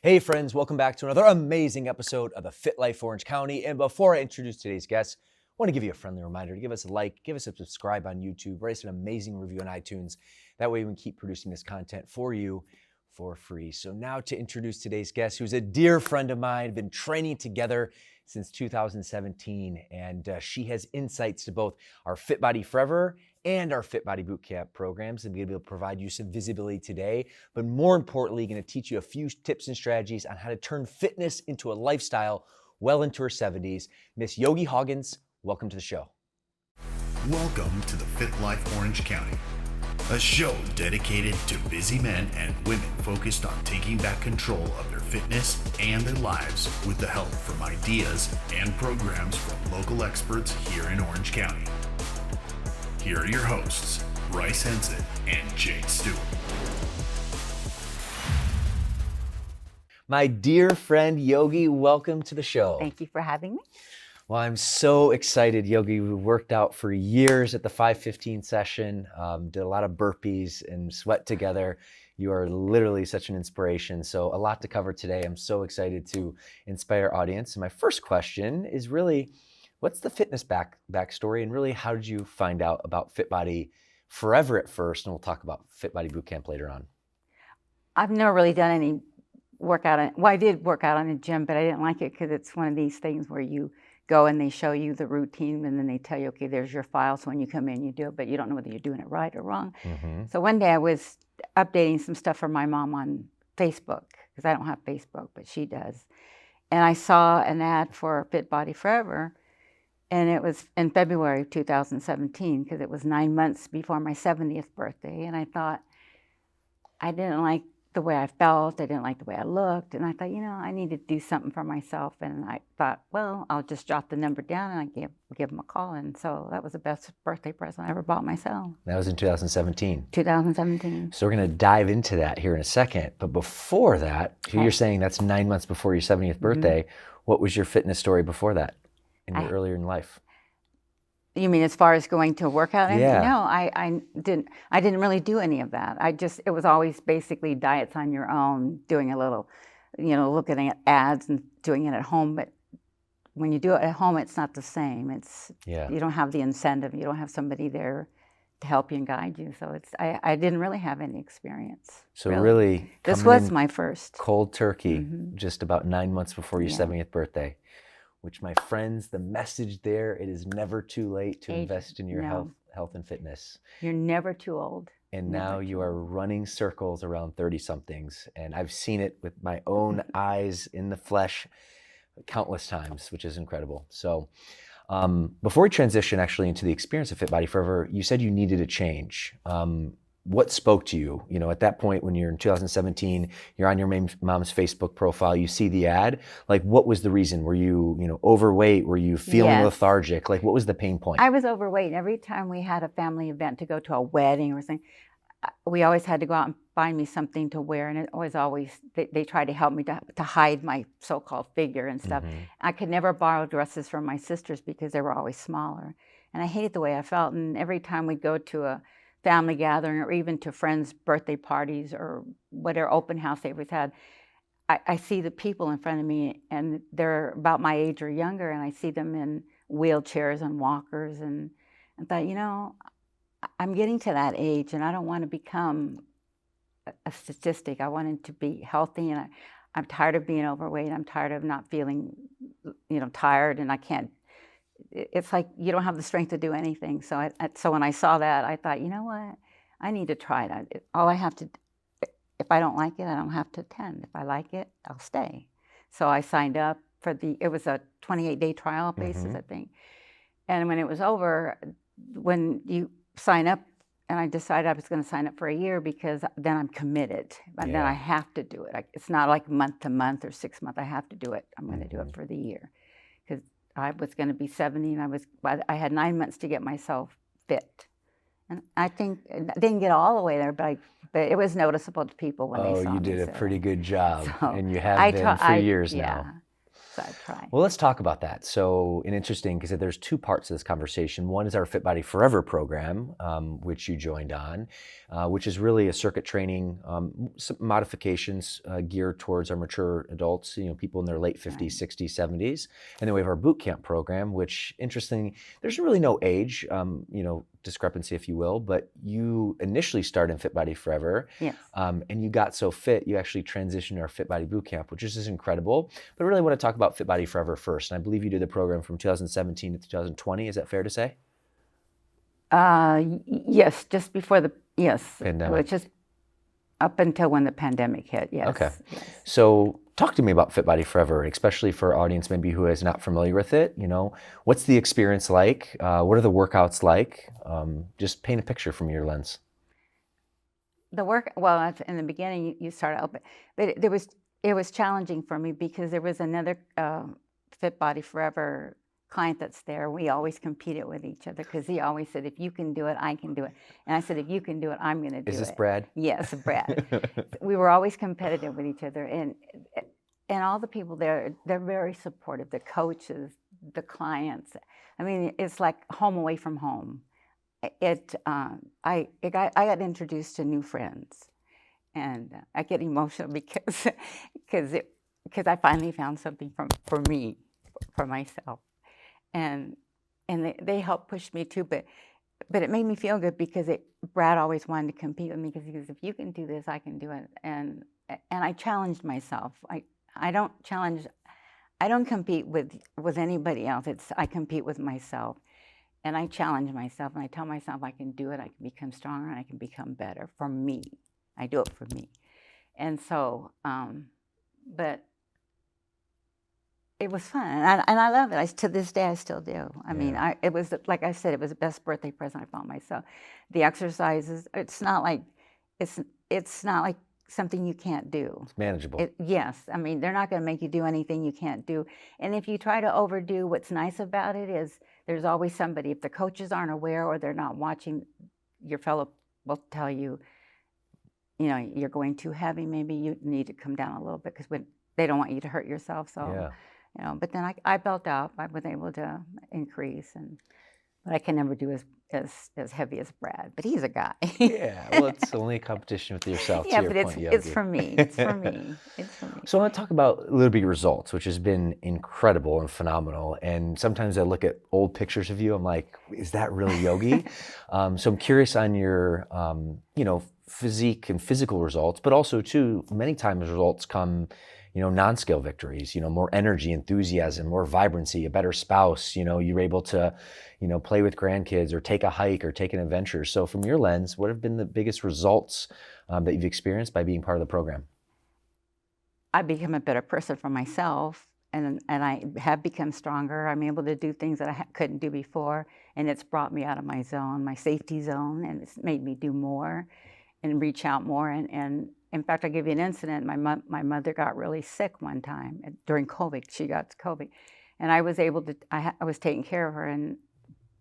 Hey friends, welcome back to another amazing episode of the Fit Life Orange County. And before I introduce today's guest, I want to give you a friendly reminder to give us a like, give us a subscribe on YouTube, write us an amazing review on iTunes. That way we can keep producing this content for you for free. So now to introduce today's guest, who's a dear friend of mine, been training together since 2017, and she has insights to both our Fit Body Forever and our Fit Body Bootcamp programs, and be able to provide you some visibility today, but more importantly, going to teach you a few tips and strategies on how to turn fitness into a lifestyle well into her 70s. Miss Yogi Hoggins, welcome to the show. Welcome to the Fit Life Orange County, a show dedicated to busy men and women focused on taking back control of their fitness and their lives with the help from ideas and programs from local experts here in Orange County. Here are your hosts, Bryce Henson and Jake Stewart. My dear friend Yogi, welcome to the show. Thank you for having me. Well, I'm so excited, Yogi. We worked out for years at the 5:15 session, did a lot of burpees and sweat together. You are literally such an inspiration. So a lot to cover today. I'm so excited to inspire our audience. And my first question is really, what's the fitness backstory, and really how did you find out about Fit Body Forever at first? And we'll talk about Fit Body Bootcamp later on. I've never really done any workout. Well, I did work out in a gym, but I didn't like it because it's one of these things where you go and they show you the routine and then they tell you, okay, there's your file. So when you come in, you do it, but you don't know whether you're doing it right or wrong. Mm-hmm. So one day I was updating some stuff for my mom on Facebook, because I don't have Facebook, but she does. And I saw an ad for Fit Body Forever. And it was in February of 2017, because it was 9 months before my 70th birthday. And I thought, I didn't like the way I felt. I didn't like the way I looked. And I thought, I need to do something for myself. And I thought, well, I'll just jot the number down and I give them a call. And so that was the best birthday present I ever bought myself. That was in 2017. 2017. So we're going to dive into that here in a second. But before that, so you're saying that's 9 months before your 70th birthday. Mm-hmm. What was your fitness story before that? Earlier in life? You mean as far as going to a workout? Yeah. No, I didn't really do any of that. It was always basically diets on your own, doing a little, looking at ads and doing it at home. But when you do it at home, it's not the same. You don't have the incentive. You don't have somebody there to help you and guide you. So I didn't really have any experience. So really this was my first. Cold turkey, just about 9 months before your 70th birthday. Which, my friends, the message there, it is never too late to invest in your health and fitness. You're never too old. And now you are running circles around 30-somethings. And I've seen it with my own eyes in the flesh countless times, which is incredible. So before we transition actually into the experience of Fit Body Forever, you said you needed a change. What spoke to you? At that point when you're in 2017, you're on your mom's Facebook profile, you see the ad. Like, what was the reason? Were you, overweight? Were you feeling lethargic? Like, what was the pain point? I was overweight. Every time we had a family event to go to a wedding or something, we always had to go out and find me something to wear. And it was always, they tried to help me to hide my so-called figure and stuff. Mm-hmm. I could never borrow dresses from my sisters because they were always smaller. And I hated the way I felt. And every time we'd go to a family gathering or even to friends' birthday parties or whatever open house they always had, I see the people in front of me and they're about my age or younger, and I see them in wheelchairs and walkers, and I thought, I'm getting to that age and I don't want to become a statistic. I wanted to be healthy, and I'm tired of being overweight. I'm tired of not feeling, tired, and I can't. It's like you don't have the strength to do anything. So so when I saw that, I thought, you know what? I need to try it. All I have to, if I don't like it, I don't have to attend. If I like it, I'll stay. So I signed up for it was a 28-day trial basis, I think. And when it was over, when you sign up, and I decided I was going to sign up for a year because then I'm committed. And then I have to do it. It's not like month to month or 6 months. I have to do it. I'm going to do it for the year. Because I was going to be 70, and I had 9 months to get myself fit. And I think I didn't get all the way there, but it was noticeable to people when they saw me. Oh, you did a pretty good job, and you have been for years now. So I try. Well, let's talk about that. So, and interesting because there's two parts to this conversation. One is our Fit Body Forever program, which you joined on, which is really a circuit training, some modifications geared towards our mature adults, people in their late 50s, 60s, 70s. And then we have our boot camp program, which, interesting, there's really no age, discrepancy, if you will, but you initially started in Fit Body Forever, Yes. and you got so fit, you actually transitioned to our Fit Body Boot Camp, which is just incredible. But I really want to talk about Fit Body Forever first. And I believe you did the program from 2017 to 2020. Is that fair to say? Yes, just before Pandemic. which is up until when the pandemic hit. Yes. Okay. Yes. So talk to me about Fit Body Forever, especially for our audience maybe who is not familiar with it. What's the experience like? What are the workouts like? Just paint a picture from your lens. Well, in the beginning, you start out, but it was challenging for me because there was another Fit Body Forever client that's there. We always competed with each other because he always said, if you can do it, I can do it. And I said, if you can do it, I'm going to do it. Is this Brad? Yes, Brad. We were always competitive with each other. And all the people there, they're very supportive. The coaches, the clients. I mean, it's like home away from home. I got introduced to new friends. And I get emotional because I finally found something for me, for myself. And they helped push me too, but it made me feel good because Brad always wanted to compete with me because he goes, if you can do this, I can do it. And I challenged myself. I don't compete with anybody else. I compete with myself. And I challenge myself and I tell myself I can do it, I can become stronger, and I can become better for me. I do it for me. And so, but it was fun, and I love it. To this day, I still do. I mean, it was, like I said, it was the best birthday present I bought myself. The exercises, it's not like something you can't do. It's manageable. Yes, I mean, they're not going to make you do anything you can't do. And if you try to overdo, what's nice about it is there's always somebody. If the coaches aren't aware or they're not watching, your fellow will tell you, you're going too heavy. Maybe you need to come down a little bit because they don't want you to hurt yourself. So. But then I built up. I was able to increase, but I can never do as heavy as Brad. But he's a guy. Yeah, well, it's only a competition with yourself. Yeah, to but your point, it's for me. It's for me. It's for me. So I want to talk about Little Big Results, which has been incredible and phenomenal. And sometimes I look at old pictures of you. I'm like, is that really Yogi? So I'm curious on your, physique and physical results, but also too, many times results come, non-scale victories, more energy, enthusiasm, more vibrancy, a better spouse, you're able to, play with grandkids or take a hike or take an adventure. So from your lens, what have been the biggest results that you've experienced by being part of the program? I become a better person for myself, and I have become stronger. I'm able to do things that I couldn't do before, and it's brought me out of my zone, my safety zone, and it's made me do more and reach out more. And in fact, I'll give you an incident. My mother got really sick one time during COVID. She got COVID, and I was able to. I was taking care of her, and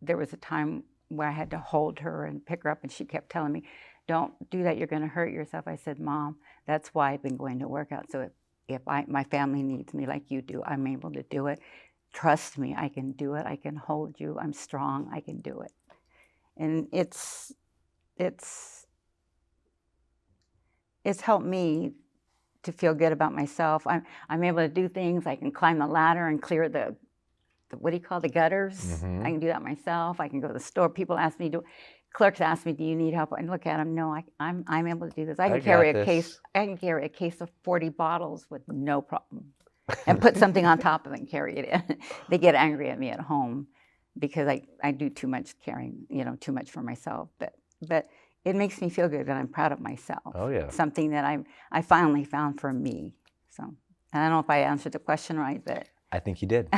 there was a time where I had to hold her and pick her up, and she kept telling me, "Don't do that. You're going to hurt yourself." I said, "Mom, that's why I've been going to work out. So if my family needs me like you do, I'm able to do it. Trust me, I can do it. I can hold you. I'm strong. I can do it." And it's helped me to feel good about myself. I'm able to do things. I can climb the ladder and clear the what do you call the gutters? Mm-hmm. I can do that myself. I can go to the store. People ask me, clerks ask me, "Do you need help?" I look at them. No, I'm able to do this. I can carry a case. I can carry a case of 40 bottles with no problem, and put something on top of it and carry it in. They get angry at me at home because I do too much carrying, too much for myself. But it makes me feel good, and I'm proud of myself. Oh yeah. Something that I finally found for me. So, and I don't know if I answered the question right, but I think you did.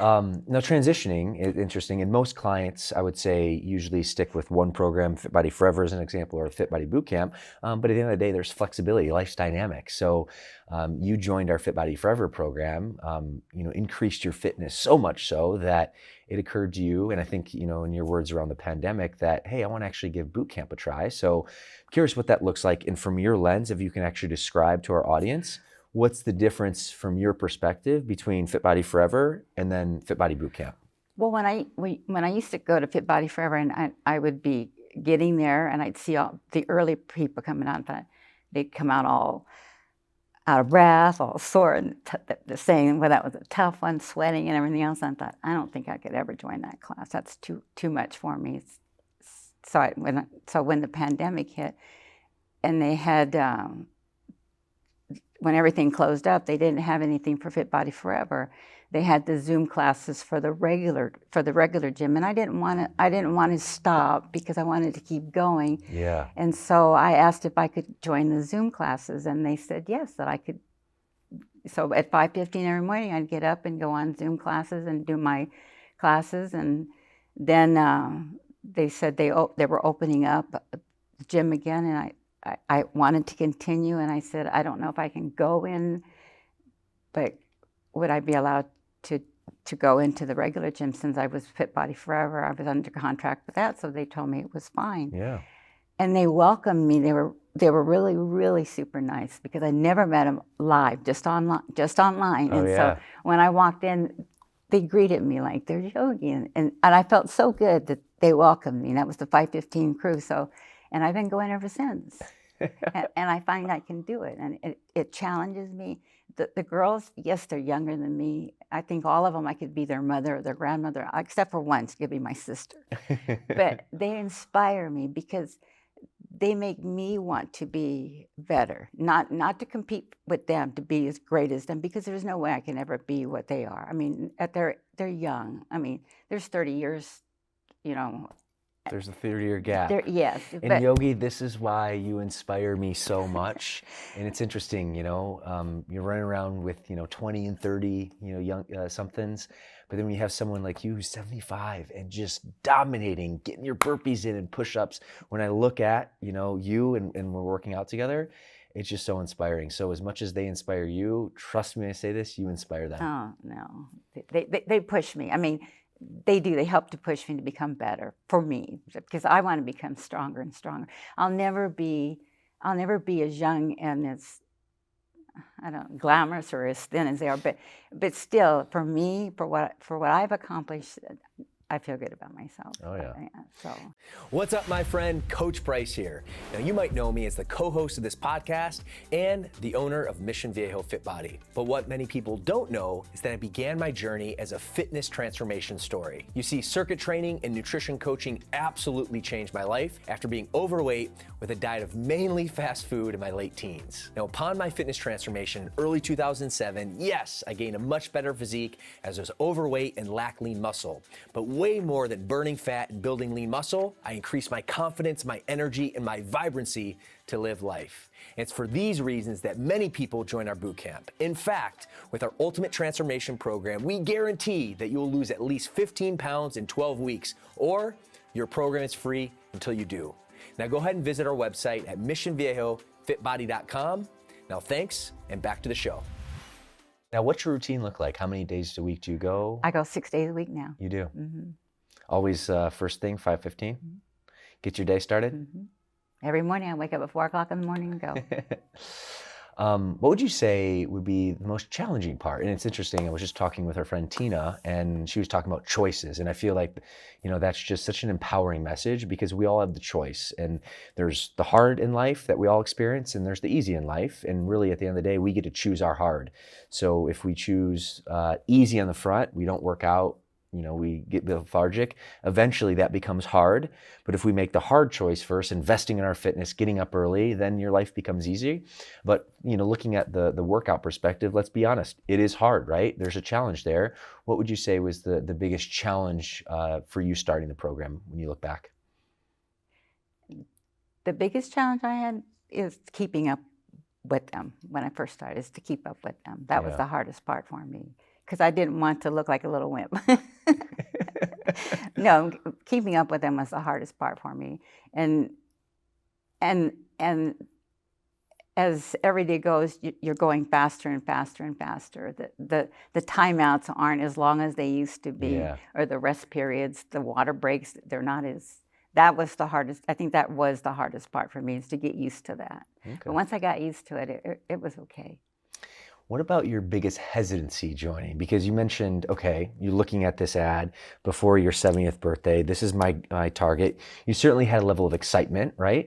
Now transitioning is interesting, and most clients, I would say, usually stick with one program, Fit Body Forever as an example, or Fit Body Boot Camp. But at the end of the day, there's flexibility, life's dynamic. So you joined our Fit Body Forever program, increased your fitness so much so that it occurred to you, and I think, in your words around the pandemic, that, hey, I want to actually give boot camp a try. So I'm curious what that looks like. And from your lens, if you can actually describe to our audience, What's the difference from your perspective between Fit Body Forever and then Fit Body Boot Camp? Well, when I used to go to Fit Body Forever, and I would be getting there, and I'd see all the early people coming out, but they'd come out all out of breath, all sore, and they're saying, well, that was a tough one, sweating and everything else. I thought, I don't think I could ever join that class. That's too much for me. So when the pandemic hit, and they had, when everything closed up, they didn't have anything for Fit Body Forever. They had the Zoom classes for the regular gym, and I didn't want to stop because I wanted to keep going. Yeah. And so I asked if I could join the Zoom classes, and they said yes, that I could. So at 5:15 every morning, I'd get up and go on Zoom classes and do my classes, and then they said they were opening up the gym again, and I wanted to continue, and I said, I don't know if I can go in, but would I be allowed to go into the regular gym since I was Fit Body Forever? I was under contract with that, so they told me it was fine. Yeah. And they welcomed me. They were really, really super nice because I never met them live, just online. Oh, And yeah. so when I walked in, they greeted me like, there's Yogi. And I felt so good that they welcomed me. And that was the 515 crew. So, and I've been going ever since. and I find I can do it. And it challenges me. The girls, yes, they're younger than me. I think all of them, I could be their mother or their grandmother, except for one, she could be my sister. But they inspire me because they make me want to be better, not to compete with them, to be as great as them, because there's no way I can ever be what they are. I mean, they're young. I mean, there's 30 years, you know. There's a 30-year gap. Yes. And Yogi, this is why you inspire me so much. And it's interesting, you're running around with, 20 and 30, young somethings. But then when you have someone like you who's 75 and just dominating, getting your burpees in and push-ups, when I look at, you and we're working out together, it's just so inspiring. So as much as they inspire you, trust me when I say this, you inspire them. Oh, no. They push me. I mean, they do. They help to push me to become better for me, because I want to become stronger and stronger. I'll never be as young and as, I don't know, glamorous or as thin as they are, but still, for me, for what I've accomplished, I feel good about myself. Oh, yeah. So. What's up, my friend? Coach Bryce here. Now, you might know me as the co-host of this podcast and the owner of Mission Viejo Fit Body. But what many people don't know is that I began my journey as a fitness transformation story. You see, circuit training and nutrition coaching absolutely changed my life after being overweight with a diet of mainly fast food in my late teens. Now, upon my fitness transformation in early 2007, yes, I gained a much better physique as I was overweight and lacked lean muscle. But way more than burning fat and building lean muscle, I increased my confidence, my energy, and my vibrancy to live life. And it's for these reasons that many people join our boot camp. In fact, with our Ultimate Transformation Program, we guarantee that you will lose at least 15 pounds in 12 weeks, or your program is free until you do. Now go ahead and visit our website at missionviejofitbody.com. Now thanks, and back to the show. Now, what's your routine look like? How many days a week do you go? I go 6 days a week now. You do? Mm-hmm. Always first thing, 5:15? Mm-hmm. Get your day started? Mm-hmm. Every morning I wake up at 4 o'clock in the morning and go. What would you say would be the most challenging part? And it's interesting, I was just talking with our friend Tina, and she was talking about choices. And I feel like, that's just such an empowering message, because we all have the choice. And there's the hard in life that we all experience, and there's the easy in life. And really, at the end of the day, we get to choose our hard. So if we choose easy on the front, we don't work out, we get lethargic. Eventually that becomes hard. But if we make the hard choice first, investing in our fitness, getting up early, then your life becomes easy. But, looking at the workout perspective, let's be honest, it is hard, right? There's a challenge there. What would you say was the biggest challenge for you starting the program when you look back? The biggest challenge I had is keeping up with them when I first started, is to keep up with them. That was the hardest part for me, because I didn't want to look like a little wimp. No, keeping up with them was the hardest part for me. And as every day goes, you're going faster and faster and faster. The timeouts aren't as long as they used to be, or the rest periods, the water breaks, they're not as. That was the hardest. I think that was the hardest part for me, is to get used to that. Okay. But once I got used to it, it was okay. What about your biggest hesitancy joining? Because you mentioned, okay, you're looking at this ad before your 70th birthday. This is my target. You certainly had a level of excitement, right?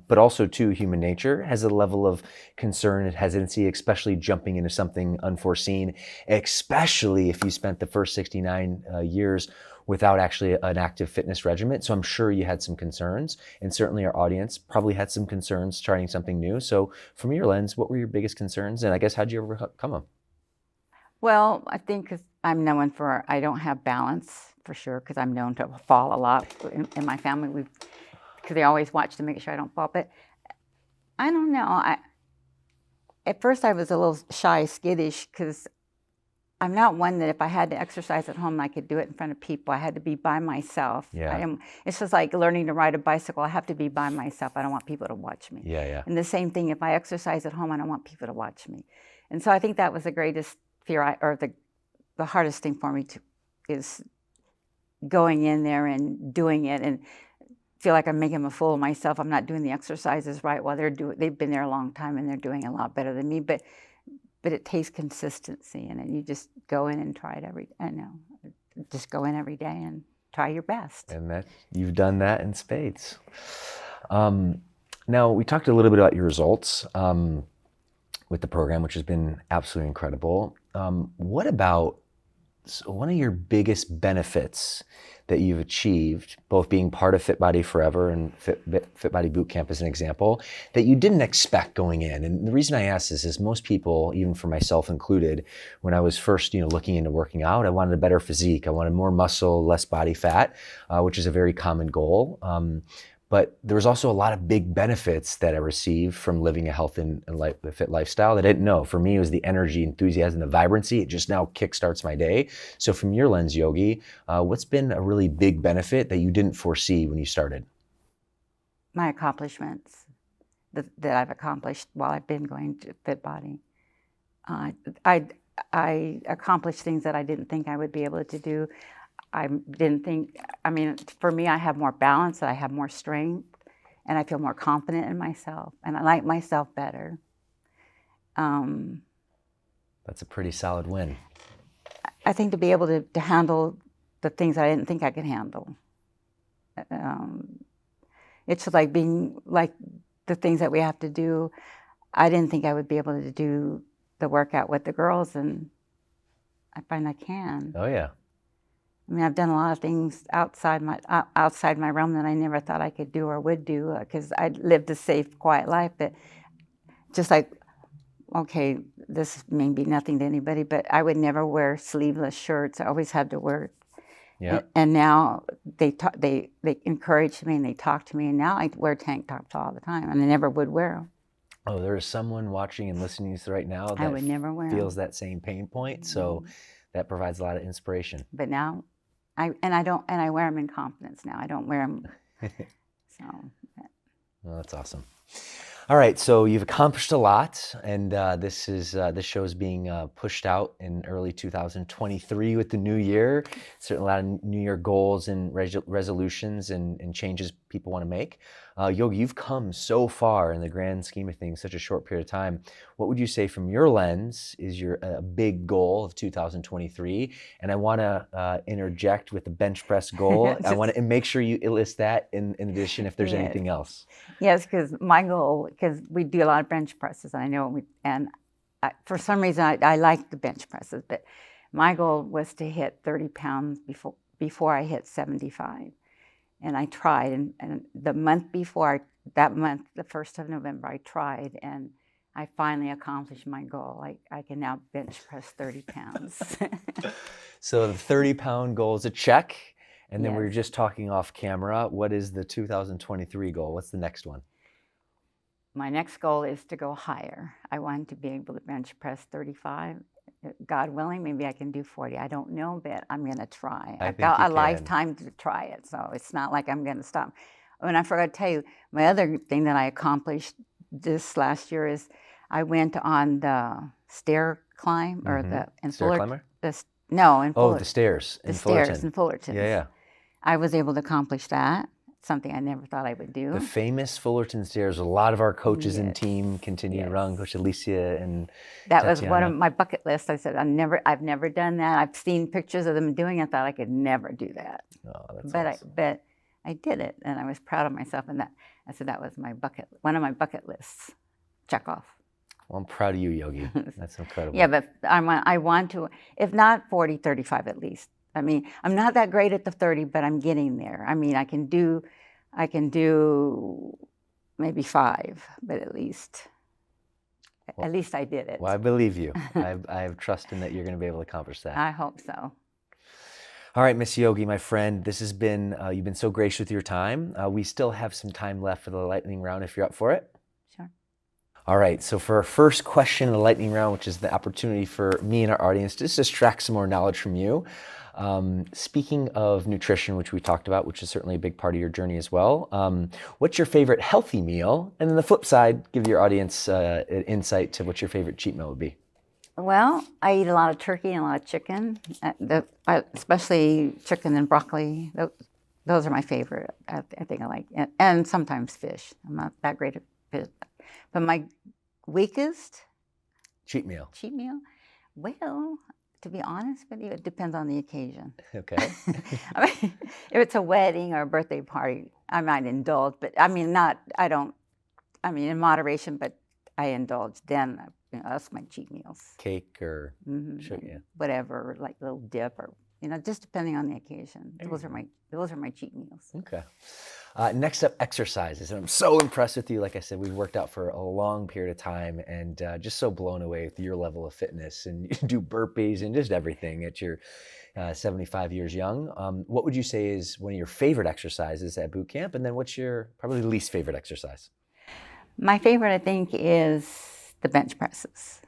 But also, too, human nature has a level of concern and hesitancy, especially jumping into something unforeseen, especially if you spent the first 69 years without actually an active fitness regimen. So I'm sure you had some concerns, and certainly our audience probably had some concerns trying something new. So from your lens, what were your biggest concerns? And I guess, how'd you overcome them? Well, I think 'cause I'm known for, I don't have balance for sure, because I'm known to fall a lot in my family. Because they always watch to make sure I don't fall. But I don't know. At first I was a little shy, skittish, because I'm not one that if I had to exercise at home, I could do it in front of people. I had to be by myself. Yeah. It's just like learning to ride a bicycle. I have to be by myself. I don't want people to watch me. Yeah. And the same thing, if I exercise at home, I don't want people to watch me. And so I think that was the greatest fear, or the hardest thing for me is going in there and doing it and feel like I'm making a fool of myself. I'm not doing the exercises right while they've been there a long time and they're doing a lot better than me. But it takes consistency in it. You just go in and try it just go in every day and try your best. And that you've done that in spades. Now, we talked a little bit about your results with the program, which has been absolutely incredible. What about one of your biggest benefits that you've achieved, both being part of Fit Body Forever and Fit Body Bootcamp as an example, that you didn't expect going in? And the reason I ask this is most people, even for myself included, when I was first looking into working out, I wanted a better physique. I wanted more muscle, less body fat, which is a very common goal. But there was also a lot of big benefits that I received from living a health and fit lifestyle that I didn't know. For me, it was the energy, enthusiasm, the vibrancy. It just now kickstarts my day. So from your lens, Yogi, what's been a really big benefit that you didn't foresee when you started? My accomplishments that I've accomplished while I've been going to Fit Body. I accomplished things that I didn't think I would be able to do. For me, I have more balance, I have more strength, and I feel more confident in myself, and I like myself better. That's a pretty solid win. I think to be able to handle the things I didn't think I could handle. It's like being like the things that we have to do. I didn't think I would be able to do the workout with the girls, and I find I can. Oh, yeah. I mean, I've done a lot of things outside my realm that I never thought I could do or would do, because I lived a safe, quiet life. But just like, okay, this may be nothing to anybody, but I would never wear sleeveless shirts. I always had to wear. Yeah. And now they encourage me and they talk to me, and now I wear tank tops all the time, and I never would wear them. Oh, there is someone watching and listening to this right now I would never wear feels them. that same pain point. So that provides a lot of inspiration. But now, I wear them in confidence now. I don't wear them. So. Well, that's awesome. All right, so you've accomplished a lot, and this show is being pushed out in early 2023 with the new year. Certainly a lot of New Year goals and resolutions and changes people want to make. Yogi, you've come so far in the grand scheme of things, such a short period of time. What would you say from your lens is your big goal of 2023? And I want to interject with the bench press goal. I want to make sure you list that in addition if there's anything else. Yes, because my goal, because we do a lot of bench presses, and I know for some reason I like the bench presses, but my goal was to hit 30 pounds before I hit 75. And I tried, and the month before, the 1st of November, I tried, and I finally accomplished my goal. I can now bench press 30 pounds. So the 30-pound goal is a check, and then Yes. we were just talking off camera. What is the 2023 goal? What's the next one? My next goal is to go higher. I want to be able to bench press 35. God willing, maybe I can do 40. I don't know, but I'm going to try. I've got a lifetime to try it, so it's not like I'm going to stop. And I forgot to tell you, my other thing that I accomplished this last year is I went on the stair climb, or Stair climber? in Fullerton. The stairs in The Fullerton. stairs in Fullerton. Yeah. I was able to accomplish that. something I never thought I would do. The famous Fullerton stairs. A lot of our coaches and Yes. team continue to run. Coach Alicia and That was one Tatiana. of my bucket lists. I said, I've never done that. I've seen pictures of them doing it. I thought I could never do that. Oh, that's But awesome. but I did it, and I was proud of myself. And I said that was one of my bucket lists. Check off. Well, I'm proud of you, Yogi. That's incredible. Yeah, but I want to, if not 40, 35 at least. I mean, I'm not that great at the 30, but I'm getting there. I mean, I can do maybe 5, but at least I did it. Well, I believe you. I have trust in that you're going to be able to accomplish that. I hope so. All right, Miss Yogi, my friend, this has been, you've been so gracious with your time. We still have some time left for the lightning round if you're up for it. Sure. All right, so for our first question in the lightning round, which is the opportunity for me and our audience to just extract some more knowledge from you. Speaking of nutrition, which we talked about, which is certainly a big part of your journey as well, what's your favorite healthy meal? And then the flip side, give your audience an insight to what your favorite cheat meal would be. Well, I eat a lot of turkey and a lot of chicken, especially chicken and broccoli. Those are my favorite. I think I like, and sometimes fish. I'm not that great at fish. But my weakest Cheat meal. Well, to be honest with you, it depends on the occasion. Okay. I mean, if it's a wedding or a birthday party, I might indulge, but I mean, in moderation, but I indulge. Then, that's my cheat meals. Cake or sugar, yeah. Whatever, like a little dip or, just depending on the occasion. Those are my cheat meals. Okay. Next up, exercises. And I'm so impressed with you. Like I said, we've worked out for a long period of time and just so blown away with your level of fitness. And you do burpees and just everything at your 75 years young. What would you say is one of your favorite exercises at boot camp? And then what's your probably least favorite exercise? My favorite, I think, is the bench presses.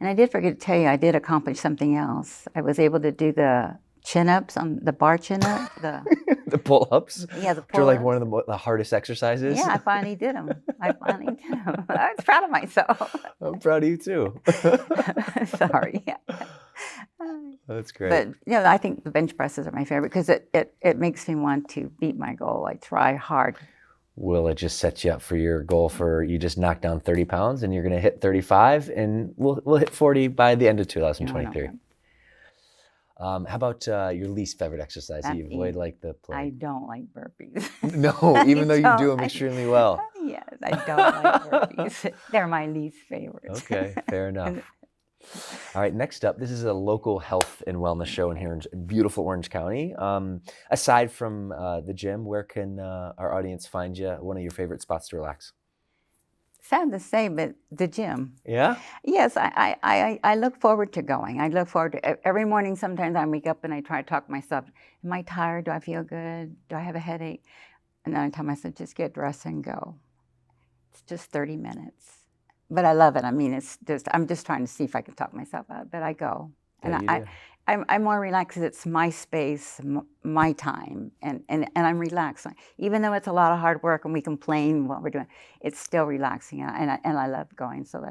And I did forget to tell you, I did accomplish something else. I was able to do the chin-ups on the bar chin-up. The pull-ups? Yeah, the Which are like pull-ups. one of the hardest exercises? Yeah, I finally did them. I was proud of myself. I'm proud of you too. Sorry. That's great. But I think the bench presses are my favorite because it makes me want to beat my goal. I try hard. Will it just set you up for your goal for you just knock down 30 pounds and you're going to hit 35 and we'll hit 40 by the end of 2023. How about your least favorite exercise that you avoid like the play? I don't like burpees. No, even though you do them extremely well. Yes, I don't like burpees. They're my least favorite. Okay, fair enough. All right, next up, this is a local health and wellness show in here in beautiful Orange County. Aside from the gym, where can our audience find you? One of your favorite spots to relax? Sad to say, but the gym. Yeah? Yes, I look forward to going. I look forward to every morning. Sometimes I wake up and I try to talk to myself. Am I tired? Do I feel good? Do I have a headache? And then I tell myself, just get dressed and go. It's just 30 minutes. But I love it. I mean, I'm just trying to see if I can talk myself out. But I go, and I'm more relaxed. It's my space, my time, and I'm relaxed. Even though it's a lot of hard work and we complain what we're doing, it's still relaxing, and I love going. So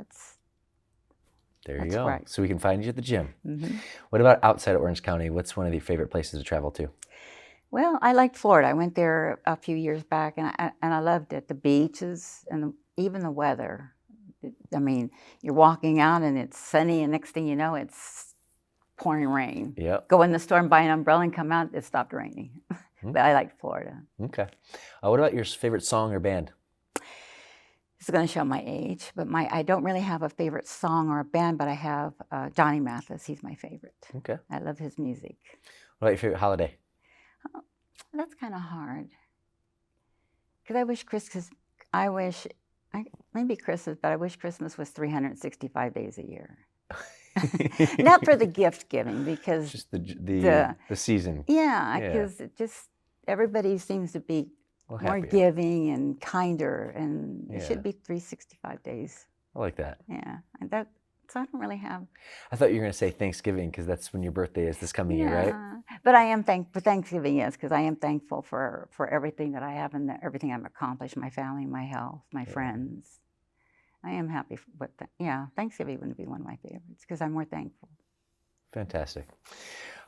there you go. Right. So we can find you at the gym. Mm-hmm. What about outside of Orange County? What's one of your favorite places to travel to? Well, I liked Florida. I went there a few years back, and I loved it. The beaches and even the weather. I mean, you're walking out and it's sunny, and next thing you know, it's pouring rain. Yep. Go in the store and buy an umbrella and come out, it stopped raining. But I like Florida. Okay. What about your favorite song or band? It's going to show my age, but I don't really have a favorite song or a band, but I have Johnny Mathis. He's my favorite. Okay. I love his music. What about your favorite holiday? That's kind of hard. Because maybe Christmas, but I wish Christmas was 365 days a year. Not for the gift giving, because Just the season. yeah, because everybody seems to be Well, more happier. giving and kinder, and it Yeah. should be 365 days. I like that. Yeah, so I don't really have. I thought you were going to say Thanksgiving because that's when your birthday is this coming year, right? But I am thankful for Thanksgiving, yes, because I am thankful for everything that I have and everything I've accomplished, my family, my health, my friends. I am happy with that. Yeah, Thanksgiving wouldn't be one of my favorites because I'm more thankful. Fantastic.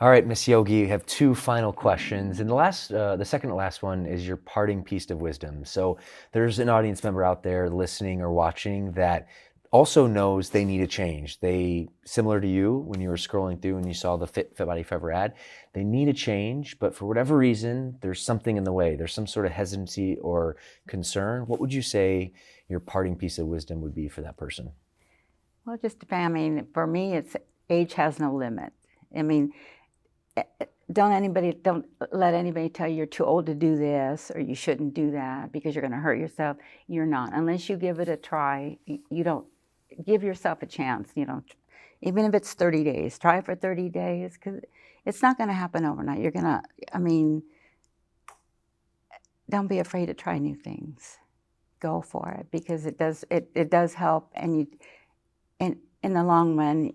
All right, Miss Yogi, you have two final questions. And the second to last one is your parting piece of wisdom. So there's an audience member out there listening or watching that also knows they need a change. They, similar to you, when you were scrolling through and you saw the Fit Body Forever ad, they need a change, but for whatever reason, there's something in the way. There's some sort of hesitancy or concern. What would you say your parting piece of wisdom would be for that person? Well, I mean, for me, it's age has no limit. I mean, don't let anybody tell you you're too old to do this or you shouldn't do that because you're going to hurt yourself. You're not. Unless you give it a try, you don't give yourself a chance. Even if it's 30 days, try it for 30 days because it's not going to happen overnight. I mean, don't be afraid to try new things. Go for it because it does help, and in the long run,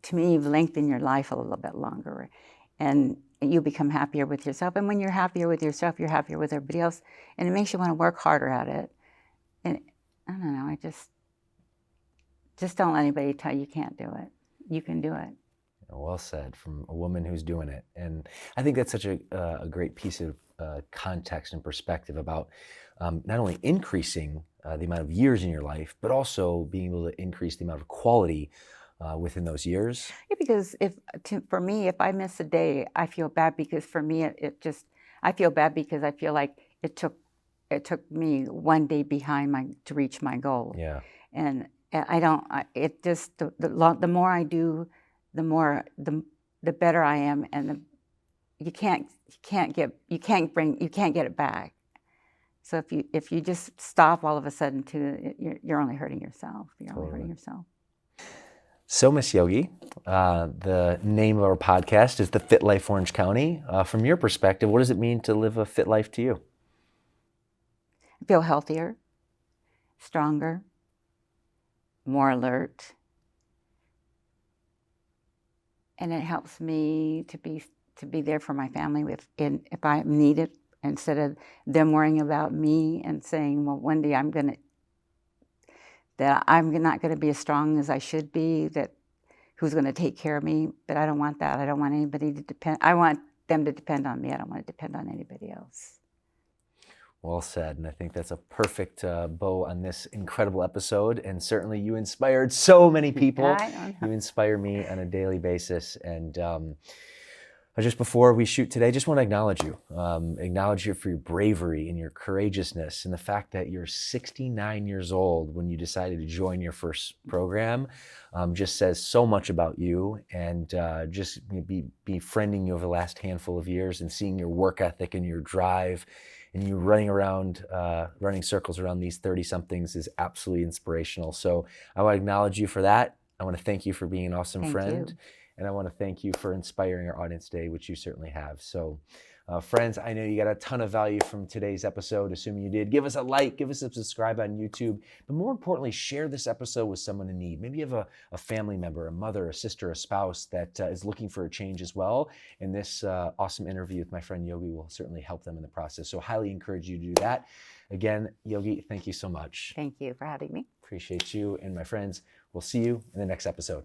to me, you've lengthened your life a little bit longer, and you become happier with yourself. And when you're happier with yourself, you're happier with everybody else, and it makes you want to work harder at it. And I don't know, I just don't let anybody tell you can't do it. You can do it. Well said, from a woman who's doing it. And I think that's such a great piece of context and perspective about not only increasing the amount of years in your life, but also being able to increase the amount of quality within those years. Yeah, because for me, if I miss a day, I feel bad because for me, I feel bad because I feel like it took me one day behind to reach my goal. Yeah. And the more I do, the better I am, and you can't get it back. So if you just stop all of a sudden, you're only hurting yourself. You're only hurting yourself. So, Miss Yogi, the name of our podcast is The Fit Life Orange County. From your perspective, what does it mean to live a fit life to you? I feel healthier, stronger, more alert, and it helps me to be there for my family if I need it, instead of them worrying about me and saying, well, one day I'm not going to be as strong as I should be, who's going to take care of me. But I don't want that. I don't want anybody to depend. I want them to depend on me. I don't want to depend on anybody else. Well said. And I think that's a perfect bow on this incredible episode. And certainly you inspired so many people. You inspire me on a daily basis. And just before we shoot today, just want to acknowledge you for your bravery and your courageousness, and the fact that you're 69 years old when you decided to join your first program just says so much about you. And just befriending you over the last handful of years and seeing your work ethic and your drive and you running circles around these 30-somethings is absolutely inspirational. So I want to acknowledge you for that. I want to thank you for being an awesome friend. And I want to thank you for inspiring our audience today, which you certainly have. So, friends, I know you got a ton of value from today's episode. Assuming you did, give us a like, give us a subscribe on YouTube. But more importantly, share this episode with someone in need. Maybe you have a family member, a mother, a sister, a spouse that is looking for a change as well. And this awesome interview with my friend Yogi will certainly help them in the process. So highly encourage you to do that. Again, Yogi, thank you so much. Thank you for having me. Appreciate you. And my friends, we'll see you in the next episode.